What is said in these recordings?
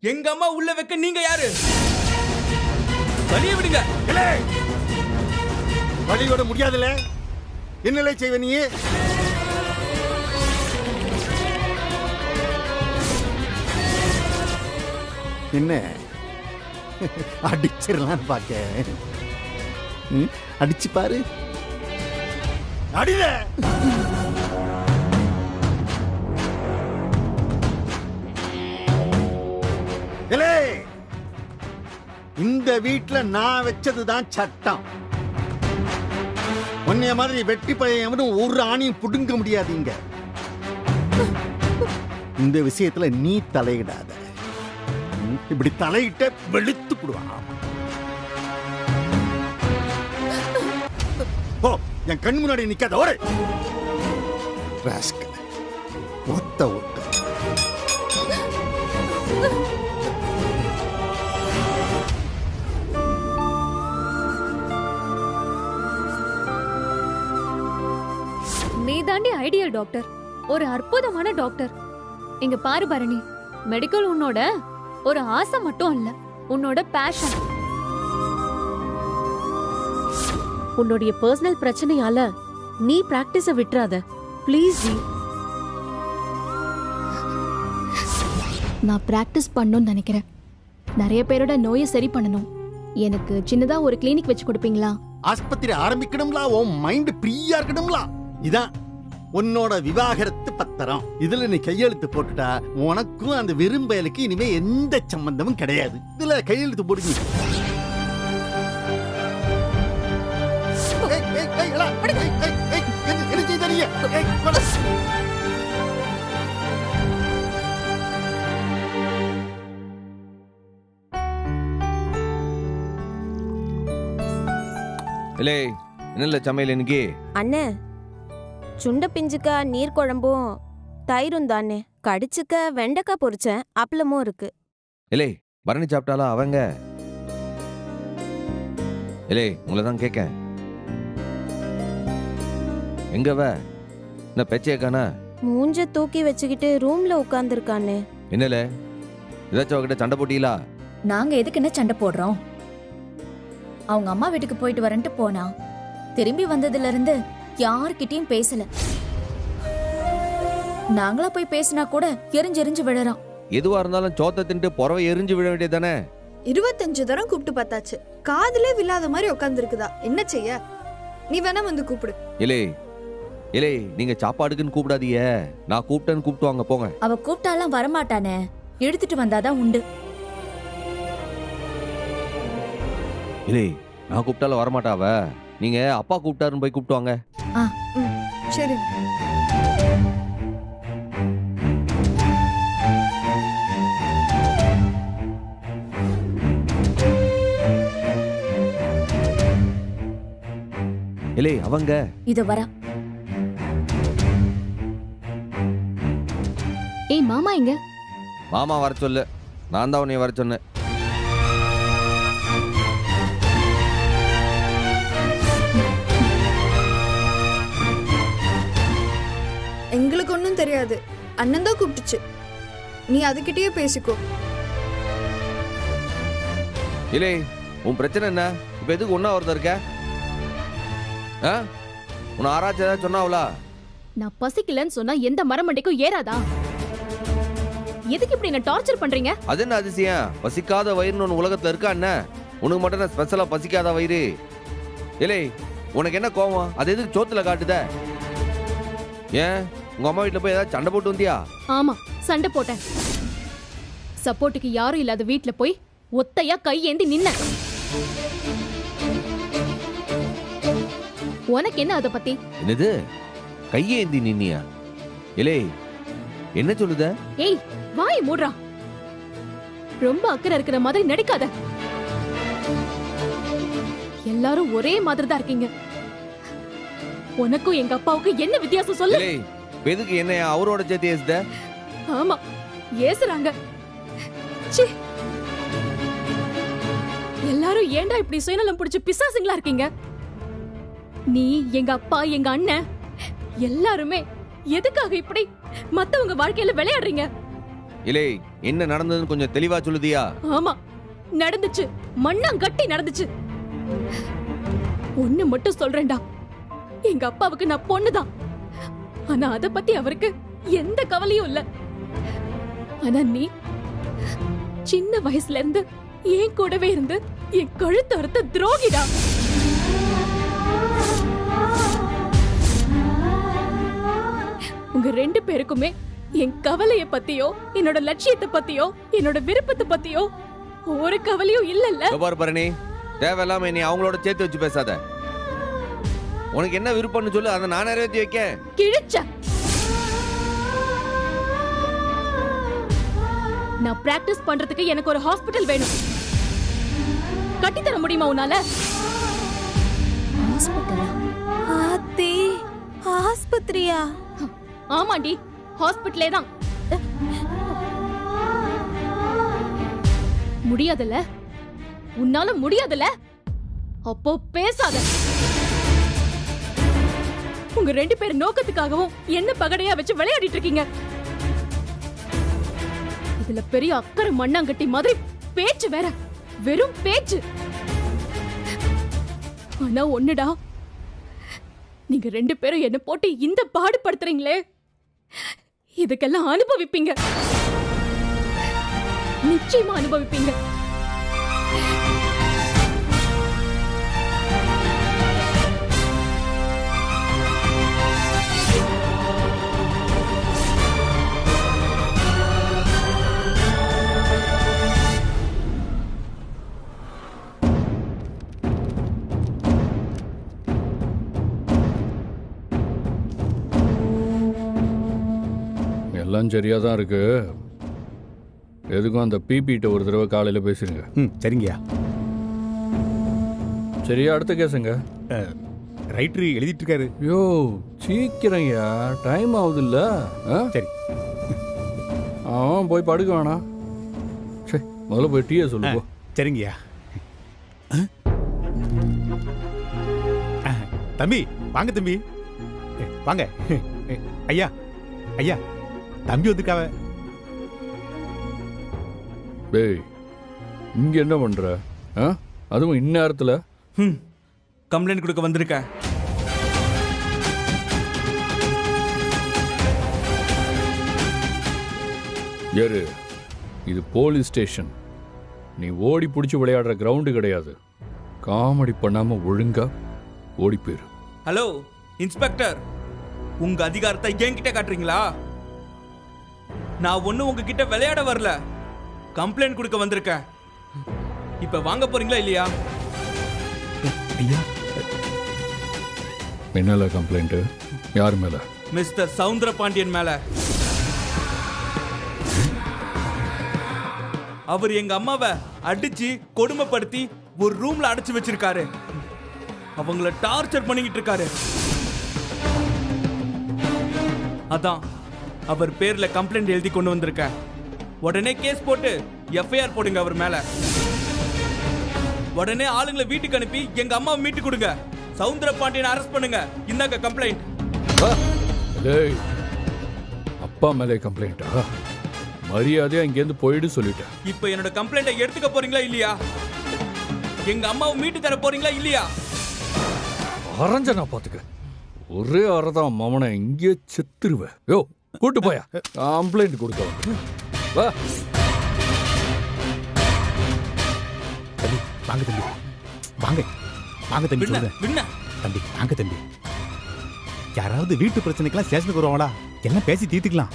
எங்க அம்மா உள்ள வைக்க நீங்க யாரு? வழிய விடுங்க. வழியோட முடியாதுல்ல, என்னலே செய்வ நீ? என்ன அடிச்சிடலாம் பாக்க? அடிச்சு பாரு. அடில இந்த வீட்டுல நான் வச்சதுதான் சட்டம். உன்னைய மாதிரி வெட்டி பையன் ஒரு ஆணியும் புடுங்க முடியாதீங்க. இந்த விஷயத்துல நீ தலையிடாத. இப்படி தலையிட்ட வெளுத்து போடுவான். ஓ, என் கண் முன்னாடி நிக்காத. ஒரு ஒத்த ஒட்ட நீ தாண்டி ஐடியல் டாக்டர், ஒரு அற்புதமான டாக்டர். இங்க பாரு பரணி, மெடிக்கல் உன்னோட ஒரு ஆசை மட்டும் இல்ல, உன்னோட பேஷன். உன்னுடைய பர்சனல் பிரச்சனையால நீ பிராக்டிஸ விட்டுறாத ப்ளீஸ். நான் பிராக்டிஸ் பண்ணணும்னு நினைக்கிறேன். நிறைய பேரோட நோயை சரி பண்ணணும். எனக்கு சின்னதா ஒரு கிளினிக் வச்சு கொடுப்பீங்களா? ஆஸ்பத்திரி ஆரம்பிக்கணும்ல, உன் மைண்ட் ஃப்ரீயா இருக்கணும்ல. இதான் உன்னோட விவாகரத்து பத்திரம். இதுல நீ கையெழுத்து போட்டுட்டா உனக்கும் அந்த விரும்பலுக்கு இனிமே எந்த சம்பந்தமும் கிடையாது. இதுல கையெழுத்து போடுங்க. என்ன சமையல் இன்னைக்கு? அண்ணே, சுண்ட பிஞ்சுக்கா நீர் குழம்பும் தயிரும் தானே. கடிச்சுக்க வெண்டைக்காய் பொரிச்சேன், அப்பளமும் இருக்கு. இல்லை பரணி சாப்பிட்டாலா? அவங்க இல்லை உங்களை தான் கேட்க. எங்கவ என்ன பேச்சேக்கானா? மூஞ்ச தூக்கி வச்சுக்கிட்டு ரூம்ல உட்கார்ந்துருக்கானே. என்னல ஏதாச்சும் அவகிட்ட சண்டை போட்டீங்களா? நாங்க எதுக்கு என்ன சண்டை போடுறோம்? அவங்க அம்மா வீட்டுக்கு போயிட்டு வரேன்ட்டு போனா, திரும்பி வந்ததுல இருந்து யார்கிட்டயும் பேசல. நாங்களா போய் பேசினா கூட எரிஞ்செரிஞ்சு விழறான். எதுவா இருந்தாலும் சோத்த தின்ட்டு புறவை எரிஞ்சு விழ வேண்டியதானே? 25 தரம் கூப்பிட்டு பார்த்தாச்சு, காதுலே விழாத மாதிரி உட்கார்ந்து இருக்குதா. என்ன செய்ய? நீ வேணா வந்து கூப்பிடு. இலே இலே நீங்க சாப்பாடுக்குன்னு கூப்பிடாதீங்க, நான் கூப்பிட்டேன்னு கூப்பிட்டுவாங்க போங்க. அவ கூப்பிட்டாலாம் வரமாட்டானே, எடுத்துட்டு வந்தாதான் உண்டு. இலே நான் கூப்பிட்டாலும் வரமாட்டாவ, நீங்க அப்பா கூப்பிட்டாருன்னு போய் கூப்பிட்டுவாங்க. சரி. இலே அவங்க இத வர. ஏய் மாமா எங்க? மாமா வர சொல்லு, நான் தான் உன்னை வர சொன்னேன். எங்களுக்கு ஒன்னும் தெரியாது, அண்ணன் தான் கூப்பிட்டுச்சு. நீ அதுகிட்டயே பேசிக்கோ. இலே உன் பிரச்சனை என்ன? இப்ப எதுக்கு ஒன்னா ஒருத்தர் இருக்க? உன்னை ஆராய்ச்சி ஏதாவது சொன்னாவளா? நான் பசிக்கலன்னு சொன்னா எந்த மரமண்டைக்கும் ஏறாதா? எதுக்கு இப்படி என்ன டார்ச்சர் பண்றீங்க? அது என்ன அதிசயம்? பசிக்காத வயிறுன்னு ஒன்று உலகத்துல இருக்கா என்ன? உனக்கு மட்டும் என்ன ஸ்பெஷலா பசிக்காத வயிறு? இல்லை உனக்கு என்ன கோவம்? அது எதுக்கு சோத்துல காட்டுத? ஏன் உங்க அம்மா வீட்டுல போய் ஏதாவது சண்டை போட்டு வந்தியா? ஆமா, சண்டை போட்டேன். சப்போர்ட்டுக்கு யாரும் இல்லாத வீட்டுல போய் ஒத்தையா கையேந்தி நின்ன. உனக்கு என்ன அத பத்தி? என்னது கையேந்தி நின்னியா? இலே என்ன சொல்லுத? ஏய் வாய் மூடுறா. ரொம்ப அக்கறை இருக்கிற மாதிரி நடிக்காத. எல்லாரும் ஒரே மாதிரி தான் இருக்கீங்க. உனக்கும் எங்க அப்பாவுக்கு என்ன வித்தியாசம் சொல்லு? இலே எதுக்கு என்ன அவரோட சேர்த்து ஏசுத? ஆமா ஏசுறாங்க. ச்சீ, எல்லாரும் ஏன்டா இப்படி சுயநலம் பிடிச்ச பிசாசுங்களா இருக்கீங்க? நீ, எங்க அப்பா, எங்க அண்ணன் எல்லாருமே எதுக்காக இப்படி மத்தவங்க வாழ்க்கையில விளையாடுறீங்க? இலே என்ன நடந்ததுன்னு கொஞ்சம் தெளிவா சொல்லுதியா? ஆமா, நடந்துச்சு. மண்ணாங்கட்டி நடந்துச்சு. ஒண்ணு மட்டும் சொல்றேன்டா, எங்க அப்பாவுக்கு நான் பொண்ணுதான். ஆனா அத பத்தி அவருக்கு எந்த கவலையும் இல்ல. ஆனா நீ சின்ன வயசுல இருந்து என் கூடவே இருந்து என் கழுத்து அறுத்த துரோகிடா. உங்க 2 பேருக்குமே என் கவலைய பத்தியோ, என்னோட லட்சியத்தை பத்தியோ, என்னோட விருப்பத்தை பத்தியோ ஒரு கவலையும் இல்லல்ல. பாரு பரணி, தேவையில்லாம நீ அவங்களோட சேர்த்து வச்சு பேசாத. உனக்கு என்ன விருப்பம்னு சொல்லு, அதை நான் நிறைவேற்றி வைக்க. கிழிச்ச நான் பிராக்டிஸ் பண்றதுக்கு எனக்கு ஒரு ஹாஸ்பிடல் வேணும். கட்டி தர முடியுமா உன்னால? ஹாஸ்பிட்டலா? ஆத்தி, ஆஸ்பத்திரியா? ஆமாண்டி, ஹாஸ்பிட்டலே தான். முடியாதுல்ல? உன்னால முடியாதுல்ல? அப்போ பேசாத. உங்க 2 பேர் நோக்கத்துக்காகவும் என்ன பகடையா வச்சு விளையாடிட்டு இருக்கீங்க. இதுல பெரிய அக்கறை மண்ணாங்கட்டி மாதிரி பேச்சு வேற, வெறும் பேச்சு. ஆனா ஒண்ணுடா, நீங்க 2 பேரும் என்ன போட்டு இந்த பாடுபடுத்துறீங்களே, இதுக்கெல்லாம் அனுபவிப்பீங்க. நிச்சயமா அனுபவிப்பீங்க. எல்லாம் சரியா தான் இருக்கு. எதுக்கும் அந்த பிபிட்ட ஒரு தடவை காலையில் பேசுங்க. சரிங்கய்யா. சரியா, அடுத்த கேஸுங்க. ரைட்ரு எழுதிட்டு இருக்காரு. யோ சீக்கிரம்யா, டைம் ஆகுது இல்ல? சரி, அவன் போய் படுக்க வேணாம். சரி, முதல்ல போய் டீயை சொல்லு போ. சரிங்கய்யா. தம்பி வாங்க, தம்பி வாங்க. ஐயா ஐயா, தம்பி வந்துக்காவ. டேய், இங்க என்ன பண்ற? அதுவும் இந்நேரத்துல? கம்ப்ளைண்ட் கொடுக்க வந்திருக்கேன். யாரு இது? Police station. நீ ஓடி பிடிச்சி விளையாடுற கிரவுண்டு கிடையாது. காமெடி பண்ணாம ஒழுங்கா ஓடி போயிரு. ஹலோ இன்ஸ்பெக்டர், உங்க அதிகாரத்தை என்கிட்ட காட்டுறீங்களா? நான் ஒண்ணு உங்ககிட்ட விளையாட வரல, கம்ப்ளைண்ட் கொடுக்க வந்திருக்கேன். இப்ப வாங்க போறீங்களா இல்லையா? என்னல கம்ப்ளைண்ட்? யார் மேல? மிஸ்டர் சவுந்தர பாண்டியன் மேல. அவர் எங்க அம்மாவை அடிச்சு கொடுமைப்படுத்தி ஒரு ரூம்ல அடைச்சு வச்சிருக்காரு. அவங்கள டார்ச்சர் பண்ணிக்கிட்டு இருக்காரு. அதான் அவர் பேர்ல கம்ப்ளைண்ட் எழுதி கொண்டு வந்திருக்கேன். உடனே கேஸ் போட்டு எஃப்ஐஆர் போடுங்க அவர் மேல. உடனே ஆளுங்களை வீட்டுக்கு அனுப்பி எங்க அம்மாவை மீட்டு கொடுங்க. சவுந்தர பாண்டியனை அரெஸ்ட் பண்ணுங்க. இந்தாங்க கம்ப்ளைண்ட். அப்பா மேலே கம்ப்ளைண்டா? மரியாதையா இங்கேருந்து போயிடு சொல்லிட்டேன். இப்ப என்னோட கம்ப்ளைண்ட்டை எடுத்துக்க போறீங்களா இல்லையா? எங்க அம்மாவை மீட்டு தர போறீங்களா இல்லையா? அரைஞ்ச நான் பாத்துக்க. ஒரே அறதான் மவனை இங்கே செத்துருவேன். யோ கூட்டு போயா, கம்ப்ளைண்ட் கொடுக்க வந்து. வா தம்பி வாங்க, தம்பி வாங்க வாங்க தம்பி. தம்பி வாங்க தம்பி. யாராவது வீட்டு பிரச்சனைக்கெல்லாம் ஸ்டேஷனுக்கு வருவாங்களா? எல்லாம் பேசி தீர்த்துக்கலாம்.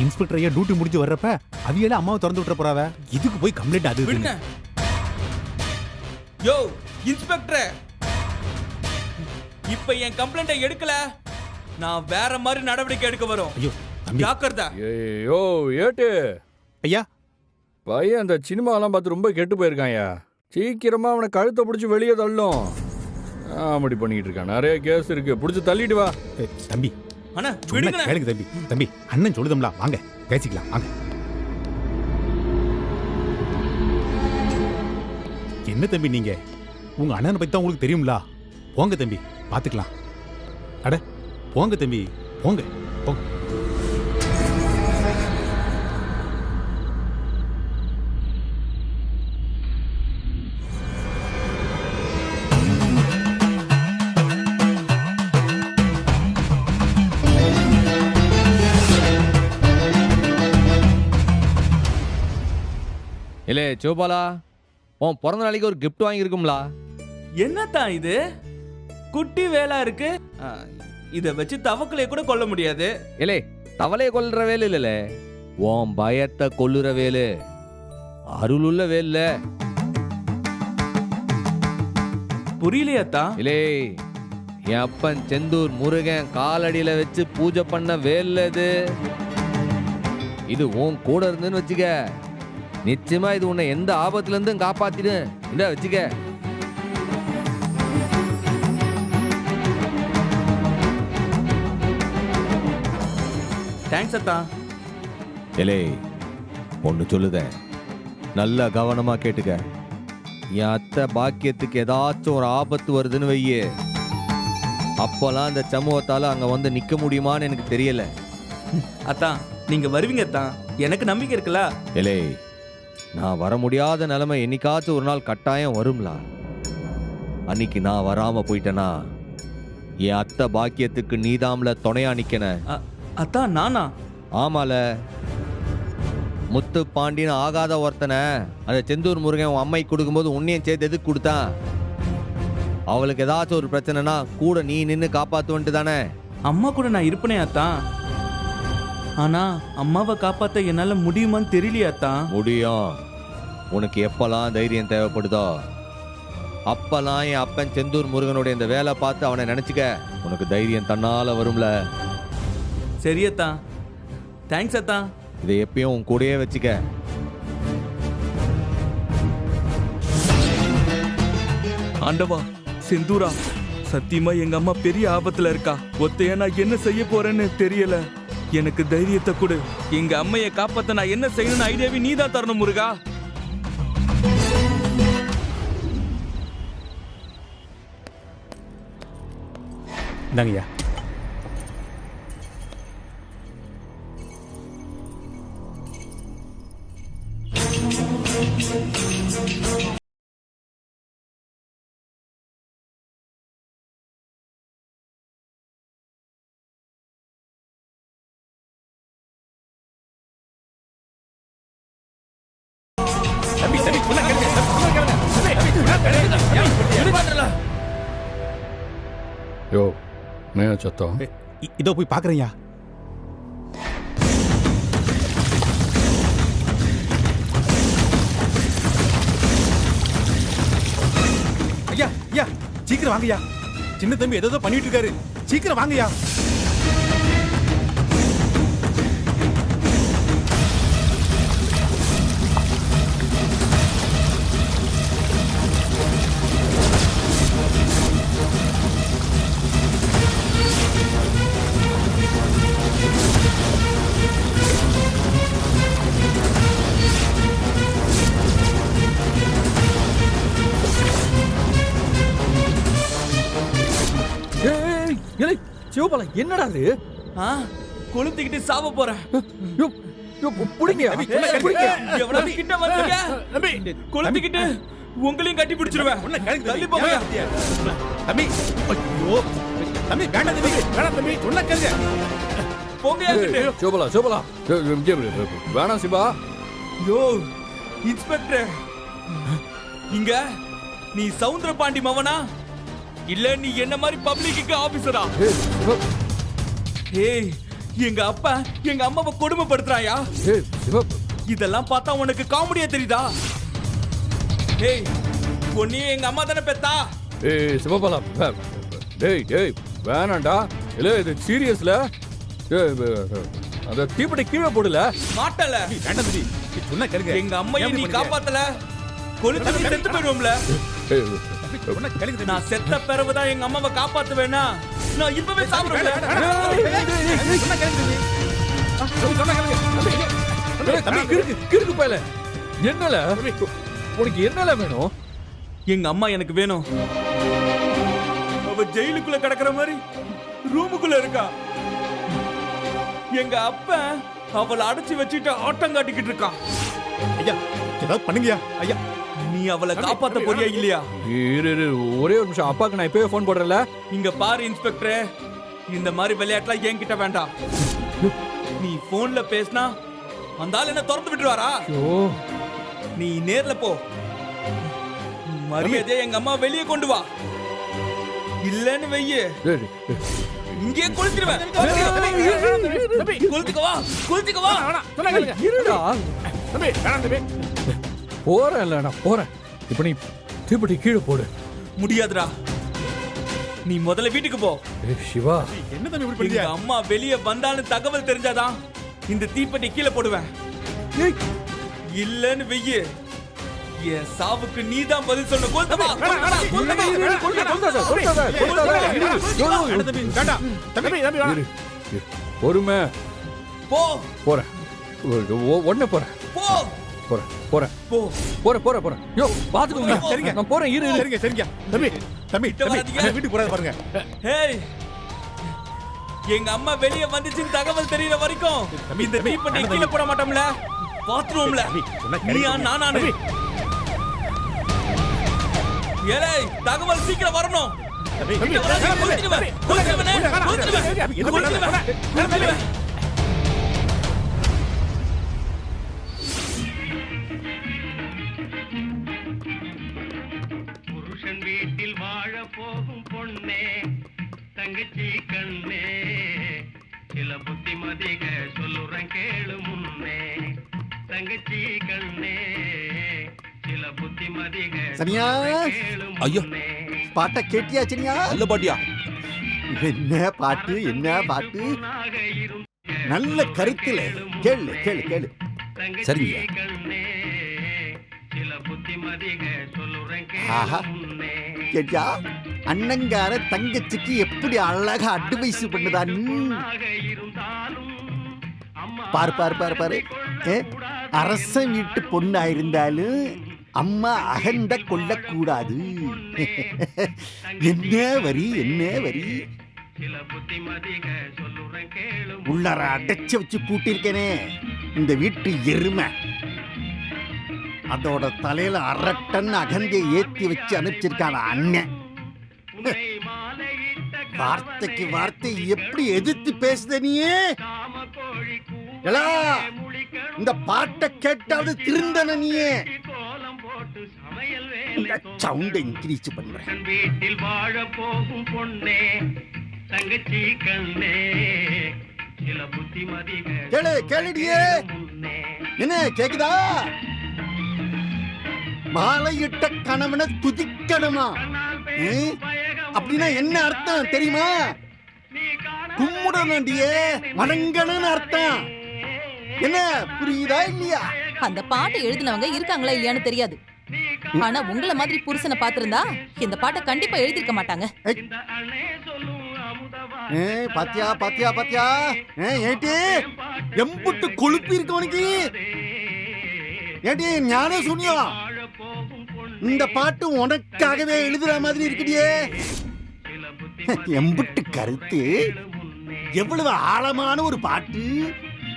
இன்ஸ்பெக்டர் ஐயா டியூட்டி முடிஞ்சு வர்றப்ப அவியால அம்மாவை திறந்து விட்டுற போறாவ. இதுக்கு போய் கம்ப்ளைண்ட் அது விடுங்க. யோ இன்ஸ்பெக்டர், இப்ப என் கம்ப்ளைண்ட்டை எடுக்கல, நான் வேற மாதிரி நடவடிக்கை எடுக்க வரோம். ஐயோ ஜாக்கிரதை. யோ ஏட்டு ஐயா, பையன் அந்த சினிமாலாம் பார்த்து ரொம்ப கெட்டு போயிருக்கான்யா. சீக்கிரமா அவனை கழுத்தை பிடிச்சி வெளியே தள்ளும். அப்படி பண்ணிட்டு இருக்கான். நிறைய கேஸ் இருக்கு, பிடிச்சி தள்ளிட்டு வா. தம்பி அண்ணா விடுங்க. கேளுங்க தம்பி. தம்பி அண்ணன் சொல்லுதம்ல, வாங்க பேசிக்கலாம் வாங்க. என்ன தம்பி நீங்க? உங்க அண்ணனை பத்தி தான் உங்களுக்கு தெரியும்ல. போங்க தம்பி, பாத்துக்கலாம். அட போங்க தம்பி, போங்க போங்க. இல்லே சிவபாலா, உன் பிறந்த நாளைக்கு ஒரு gift வாங்கியிருக்கும்லா. என்னத்தான் இது குட்டி வேலா இருக்கு? இத வச்சு தவக்கலைய கூட கொல்ல முடியாது. இல்லே தவளையை கொல்ற வேலை இல்லைல்ல, உன் பயத்தை கொல்லுற வேலு, அருளுள்ள வேல்ல. புரியலையாத்தான்? இல்லே என் அப்பன் செந்தூர் முருகன் காலடியில வச்சு பூஜை பண்ண வேல்ல இது. இது உன் கூட இருந்துன்னு வச்சுக்க, நிச்சயமா இது உன்னை எந்த ஆபத்துல இருந்தும் காப்பாத்திடு. இந்த வச்சுக்க. தேங்க்ஸ் அத்தா. எலே ஒன்னு சொல்லுதேன், நல்ல கவனமா கேட்டுக்க. என் அத்தை பாக்கியத்துக்கு ஏதாச்சும் ஒரு ஆபத்து வருதுன்னு வையே, அப்போலாம் அந்த சமூகத்தால அங்க வந்து நிக்க முடியுமான்னு எனக்கு தெரியல. அத்தா நீங்க வருவீங்க அத்தா, எனக்கு நம்பிக்கை இருக்குல்ல. எலே நான் வர முடியாத நிலைமை என்னைக்காச்சும் ஒரு நாள் கட்டாயம் வரும்ல. அன்னைக்கு நான் வராம போயிட்டேனா என் அத்தை பாக்கியத்துக்கு நீதாம்ல துணையா நிக்கன. அத்தா நானா? ஆமால, முத்து பாண்டின்னு ஆகாத ஒருத்தனை அந்த செந்தூர் முருகன் உன் அம்மை கொடுக்கும்போது உன்னையும் சேர்த்து எதுக்கு கொடுத்தான்? அவளுக்கு ஏதாச்சும் ஒரு பிரச்சனைனா கூட நீ நின்று காப்பாத்துவன்ட்டு தானே. அம்மா கூட நான் இருப்பனே அத்தா, ஆனா அம்மாவை காப்பாத்த என்னால முடியுமான்னு தெரியலையாத்தா. முடியும். உனக்கு எப்பெல்லாம் தைரியம் தேவைப்படுதோ அப்பெல்லாம் என் அப்பன் செந்தூர் முருகனுடைய இந்த வேலை பார்த்து அவனை நினைச்சுக்க, உனக்கு தைரியம் தன்னால வரும்ல. சரியத்தா, தேங்க்ஸ் அத்தா. இதை எப்பயும் உன் கூடயே வச்சுக்க. ஆண்டவா, செந்தூரா, சத்தியமா எங்க அம்மா பெரிய ஆபத்துல இருக்கா. ஒத்தையா நான் என்ன செய்ய போறேன்னு தெரியல. எனக்கு தைரியத்தை கொடு. எங்க அம்மையை காப்பாத்த நான் என்ன செய்யணும்னு ஐடியாவை நீதான் தரணும் முருகா. இந்தாங்கய்யா. யோ என்ன சத்தம்? இதோ போய் பாக்குறேன்யா. ஐயா ஐயா சீக்கிரம் வாங்கய்யா, சின்ன தம்பி ஏதோ பண்ணிட்டு இருக்காரு, சீக்கிரம் வாங்கய்யா. சிவபாலா, என்னடா அது? கொளுத்திக்கிட்டு சாவ போறேன். கிட்ட வந்தீங்க கொளுத்திக்கிட்டு உங்களையும் கட்டி பிடிச்சிருவேன். தள்ளி போங்க தம்பி. ஐயோ தம்பி, வேண்டாம் தம்பி, வேண்டாம் தம்பி, சொன்ன கேளுங்க. போங்க. சிவபாலா சிவபாலா வேணாம் சிவா. யோ இன்ஸ்பெக்டர், இங்க நீ சவுந்தர பாண்டி மவனா இல்ல நீ என்ன மாதிரி பப்ளிக்கு ஆபீசரா? ஏய், எங்க அப்பா எங்க அம்மாவை கொடுமைப்படுத்துறாயா? இதெல்லாம் பார்த்தா உனக்கு காமெடியா தெரியுதா? ஏய், பொன்னி எங்க அம்மா தானே பெத்தா? ஏய் சிவபாலா, டேய் டேய் வேணாண்டா. இல்ல இது சீரியஸ்ல. அந்த தீப்பெட்டி கீழே போடல. மாட்டல. வேண்டாம் தம்பி, சொன்ன கேளுங்க. எங்க அம்மையை நீ காப்பாத்தல, கொளுத்தி செத்து போயிடுவோம்ல. நான் செத்த பிறகுதான் எங்க அம்மாவை காப்பாத்துவேனா? நான் இப்பவே சாப்பிடுவேன். என்னல உனக்கு என்னல வேணும்? எங்க அம்மா எனக்கு வேணும். அவ ஜெயிலுக்குள்ள கிடக்குற மாதிரி ரூமுக்குள்ள இருக்கா. எங்க அப்பா அவளை அடைச்சு வச்சுட்டு ஆட்டம் காட்டிக்கிட்டு இருக்கான். ஐயா ஏதாவது பண்ணுங்கயா. ஐயா நீ அவளை காப்பாத்த போறியா இல்லையா? ஒரே ஒரு நிமிஷம், அப்பாக்கு நான் இப்பவே போன் போடுறேன்ல. இங்க பாரு இன்ஸ்பெக்டர், இந்த மாதிரி விளையாட்டுலாம் என்கிட்ட வேண்டாம். நீ போன்ல பேசினா அந்த ஆள் என்ன திறந்து விட்டுருவாரா? நீ நேர்ல போ, மரியாதையா எங்க அம்மா வெளியே கொண்டு வா. இல்லன்னு வெய்ய இங்கே கொளுத்திடுவேன். கொளுத்துக்கவா கொளுத்துக்கவா. போறேன் இல்ல நான் போறேன். இப்ப நீ தீப்பெட்டி கீழே போடு. முடியாதுடா, நீ முதல்ல வீட்டுக்கு போ. சிவா, என்ன தம்பி இப்படி எங்க அம்மா வெளியே வந்தாலும் தகவல் தெரிஞ்சாதான் இந்த தீப்பெட்டி கீழே போடுவேன். இல்லன்னு வெய்ய என் சாவுக்கு நீதான் பதில் சொல்ல. பொறுமை. போ போறேன் ஒண்ணு போறேன். போ போறேன் போறேன் போ போறேன் போறேன் போறேன். யோ பாத்துக்கோங்க. சரிங்க நான் போறேன். இரு சரிங்க சரிங்க தம்பி தம்பி வீட்டுக்கு போறாது பாருங்க. ஹேய், எங்க அம்மா வெளியே வந்துச்சுன்னு தகவல் தெரியற வரைக்கும் இந்த தீப்பெட்டி கீழே போட மாட்டோம்ல, பாத்ரூம்ல. நீயா நானானு? ஏலே, தகவல் சீக்கிரம் வரணும். புருஷன் வீட்டில் வாழ போகும் பொண்ணே, தங்கச்சி கண்ணே, சில புத்திமதிக சொல்லுறேன் கேளு முன்னே. தங்கச்சி கண்ணே, சில புத்திமதிக சனியா, ஐயோ பாட்டை கேட்டியா சனியா? நல்ல பாட்டியா? என்ன பாட்டு என்ன பாட்டு, நல்ல கருத்துல கேளு கேளு கேளு. சரிங்க. ஆஹா, கேட்டியா? அண்ணங்கார தங்கச்சிக்கு எப்படி அழகா அட்வைஸ் பண்ணுதான்னு பாரு பாரு பாரு பாரு. அரச வீட்டு பொண்ணா இருந்தாலும் அம்மா அகந்த கொள்ளக்கூடாது. என்ன வரி என்ன வரி, உள்ளார அடைச்சு வச்சு பூட்டிருக்கேனே இந்த வீட்டு எருமை. அதோட தலையில 1/2 டன் அகந்தை ஏத்தி வச்சு அனுப்பிச்சிருக்கான அண்ணன். வார்த்தைக்கு வார்த்தை எப்படி எதிர்த்து பேசுத நீயே? இந்த பாட்டை கேட்டாவது திருந்தன நீயே. சவுண்ட இன்க்ரீஸ் பண்றேன். வீட்டில் வாழ போகும் பொண்ணே, தங்கச்சி கண்ணே, சில புத்திமதிக கேளு கேளுடியே. என்ன கேக்குதா? மாலையிட்ட கணவனை துதிக்கணுமா? அப்படின்னா என்ன அர்த்தம் தெரியுமா? கும்பிடணுண்டியே, வணங்கணும்னு அர்த்தம். என்ன புரியுதா இல்லையா? அந்த பாட்டை எழுதினவங்க இருக்காங்களா இல்லையான்னு தெரியாது. ஆனா உங்கள மாதிரி புருஷனை பாத்திருந்தா இந்த பாட்டை கண்டிப்பா எழுதிருக்க மாட்டாங்க. பாத்தியா பாத்தியா பாத்தியா, ஏட்டி எம்புட்டு கொழுப்பி இருக்கவனுக்கு. ஏட்டி ஞான சூன்யா, இந்த பாட்டு உனக்காகவே எழுதுற மாதிரி இருக்குடியே. எம்புட்டு கருத்து, எவ்வளவு ஆழமான ஒரு பாட்டு.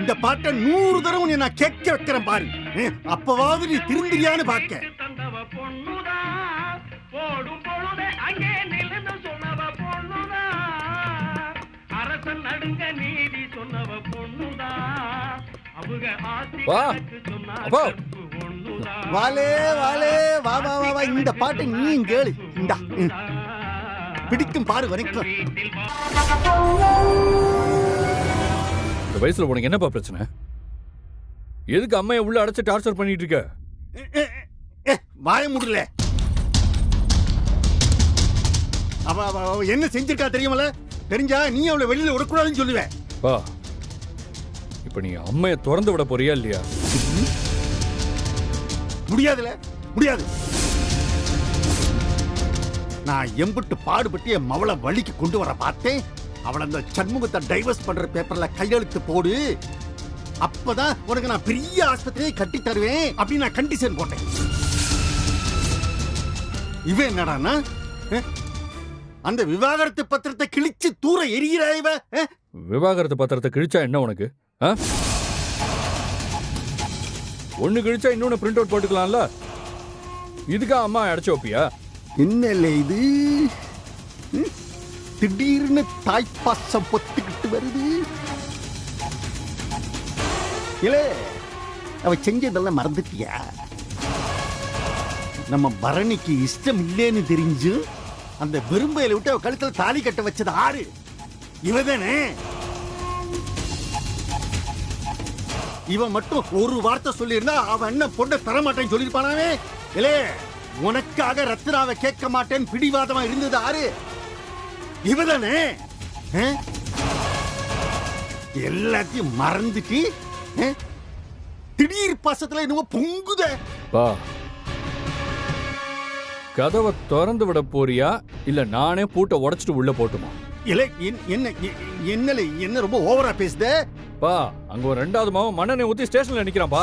இந்த பாட்டை 100 தடவை நான் கேட்க வைக்கிறேன் பாரு. அப்பவாவது நீ திருந்திரியான்னு பாக்க. வாலே வாலே வா வா வா, இந்த பாட்டை நீ கேளு. இந்தா பிடிக்கும் பாரு வரைக்கும். இந்த வயசுல உனக்கு என்னப்பா பிரச்சனை? எதுக்கு அம்மையை உள்ள அடைச்சு டார்ச்சர் பண்ணிட்டு இருக்க? வாய முடியல. அவ என்ன செஞ்சிருக்கா தெரியுமல? தெரிஞ்சா நீ அவளை வெளியில விடக்கூடாதுன்னு சொல்லுவேன். பா, இப்ப நீ அம்மையை திறந்து விட போறியா இல்லையா? முடியாதுல, முடியாது. நான் எம்பிட்டு பாடுபட்டு என் மவளை வழிக்கு கொண்டு வர பார்த்தேன். அவளை அந்த சண்முகத்தை டைவர்ஸ் பண்ற பேப்பர்ல கையெழுத்து போடு, அப்பதான் உனக்கு நான் பெரிய ஆஸ்பத்திரியை கட்டி தருவேன் அப்படின்னு நான் கண்டிஷன் போட்டேன். இவன் என்னடானா அந்த விவாகரத்து பத்திரத்தை கிழிச்சு தூர எரிகிறாய்வ. விவாகரத்து பத்திரத்தை கிழிச்சா என்ன உனக்கு? ஒண்ணு கிழிச்சா இன்னொன்னு பிரிண்ட் அவுட் போட்டுக்கலாம்ல. இதுக்கா அம்மா அடைச்சு வைப்பியா? என்ன இல்லை இது, திடீர்னு தாய்ப்பாசம் பொத்துக்கிட்டு வருது. இல்ல அவ செஞ்சதெல்லாம் மறந்துட்டியா? நம்ம பரணிக்கு இஷ்டம் இல்லைன்னு தெரிஞ்சு அந்த விரும்பையில விட்டு அவ கழுத்துல தாலி கட்ட வச்சது ஆறு இவதானே. இவன் மட்டும் ஒரு வார்த்தை சொல்லியிருந்தா அவன் என்ன பொண்ணை தரமாட்டேன்னு சொல்லியிருப்பானாவே. இல்லே, உனக்காக ரத்னாவை கேட்க மாட்டேன்னு பிடிவாதமா இருந்தது ஆறு இவதானே. எல்லாத்தையும் மறந்துட்டு திடீர் பாசத்துல என்னவோ பொங்குத. பா, கதவை திறந்து விட போறியா இல்ல நானே பூட்டை உடைச்சிட்டு உள்ள போட்டுமா? இல்ல என்ன ரொம்ப ஓவரா பேசுத. பா, அங்க ஒரு 2வது மாவன் மண்ணெண்ணெய் ஊத்தி ஸ்டேஷன்ல நிக்கிறான் பா.